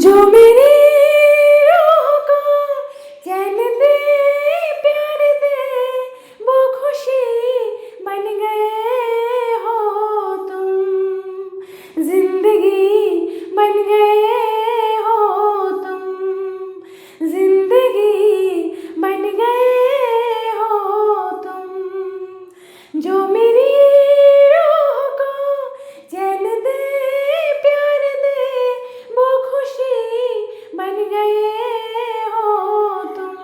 जो मेरी रूह को चैन दे, प्यार दे, वो खुशी बन गए हो तुम। जिंदगी बन गए हो तुम। जिंदगी बन गए हो तुम। जो मेरी रूह को चैन दे, प्यार दे, वो खुशी बन गए हो तुम।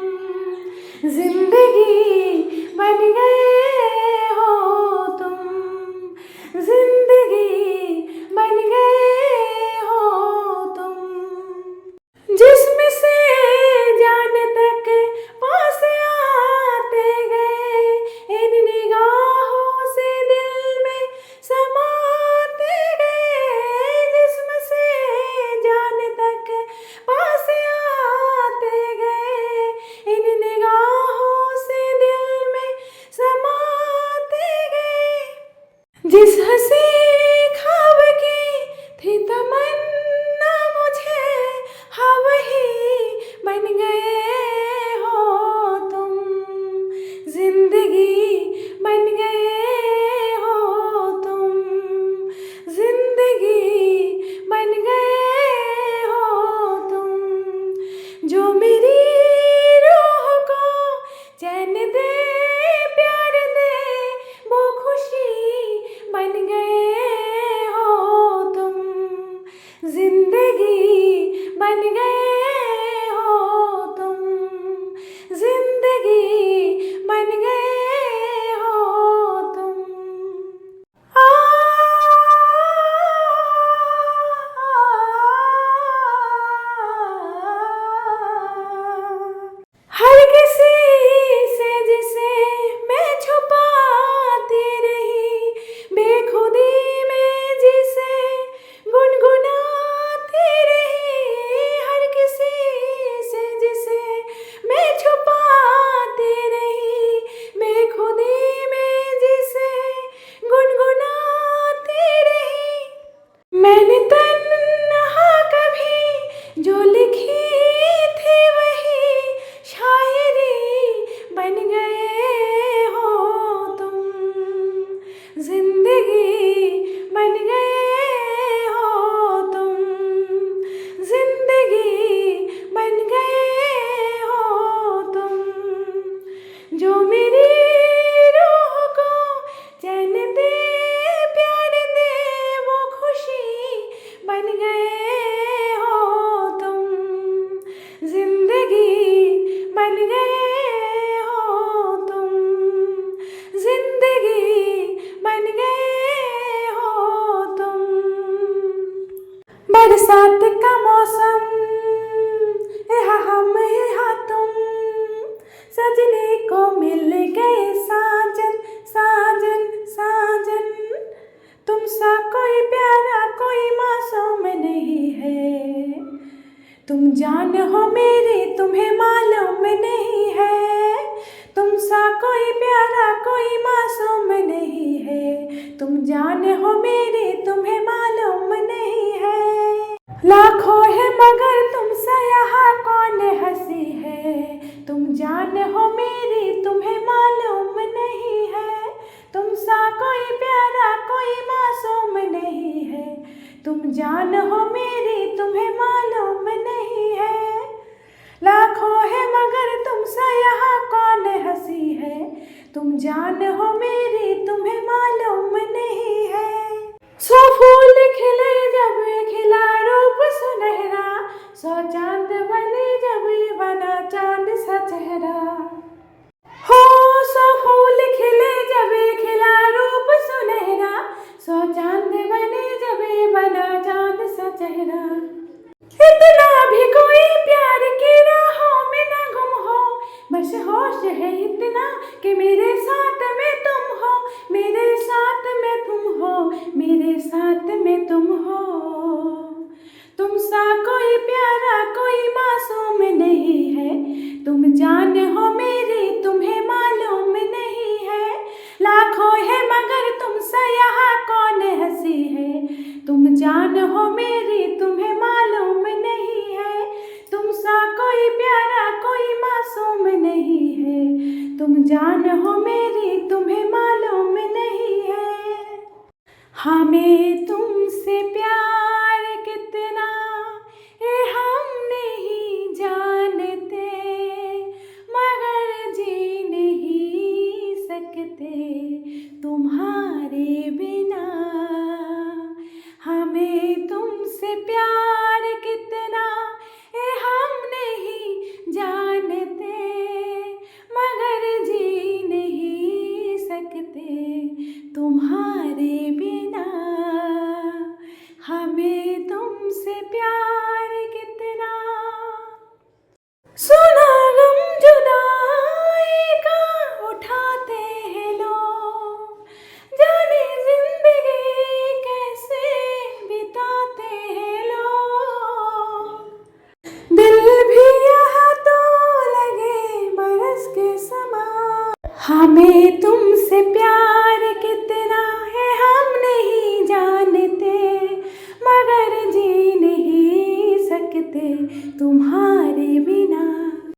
जिंदगी बन गए हो तुम। जिंदगी बन गए हो तुम। जिस्म से जान तक पास आते गए, इन निगाहों से दिल में समाते गए। जिस्म से जान तक पास आते गए, इन निगाहों से दिल में समाते गए। जिस हंसी ख्वाब की थी तमन्ना मुझे, हाँ वही बन गए हो तुम। जिंदगी बन गए हो तुम। जिंदगी बन गए हो तुम। जो मेरी रूह को चैन दे, प्यार दे, वो खुशी बन गए हो तुम। जिंदगी बन गए हो तुम। जिंदगी बन गए हो तुम। आ, हर किसी से जिसे मैं छुपाती रही, बेखुदी में जिसे गुनगुनाती रही। हर किसी से जिसे मैं छुपाती रही, बेखुदी में जिसे गुनगुनाती रही। मैंने तन्हा कभी जो लिखी थी, वही शायरी बन गए हो तुम। जिंदगी बन गए हो तुम। जिंदगी बन गए हो तुम। जो मेरी रूह को चैन दे, प्यार दे, वो खुशी बन गए हो तुम। जिंदगी बन गए हो तुम। जिंदगी बन गए हो तुम। बरसात का मौसम, यहाँ हम यहाँ तुम, सजने को मिल गए साजन साजन साजन। तुम सा कोई प्यारा कोई मासूम नहीं है, तुम जान हो मेरी तुम्हें मालूम नहीं है। तुम सा कोई प्यारा कोई मासूम नहीं है, तुम जान हो मेरी तुम्हें मालूम नहीं है। लाखों है मगर तुमसे यहाँ कौन हंसी है, तुम जान हो मेरी तुम्हें मालूम नहीं है। तुम सा कोई प्यारा कोई मासूम नहीं है, तुम जान हो मेरी तुम्हें मालूम नहीं है। लाखों है मगर तुमसे यहाँ कौन हंसी है, तुम जान हो मेरी तुम्हें मालूम नहीं है। सौ फूल खिले जब खिला रूप सुनहरा, सौ चांद बने जब बना चांद सा चेहरा। हो सौ फूल खिले जब खिला रूप सुनहरा, सौ चांद बने जब बना चांद सा चेहरा। इतना भी कोई प्यार की राहों में न गुम हो, बस होश है इतना कि मेरे साथ में तुम हो। मेरे साथ में तुम हो, मेरे साथ में तुम हो। तुम सा कोई प्यारा कोई हमें तुमसे प्यार के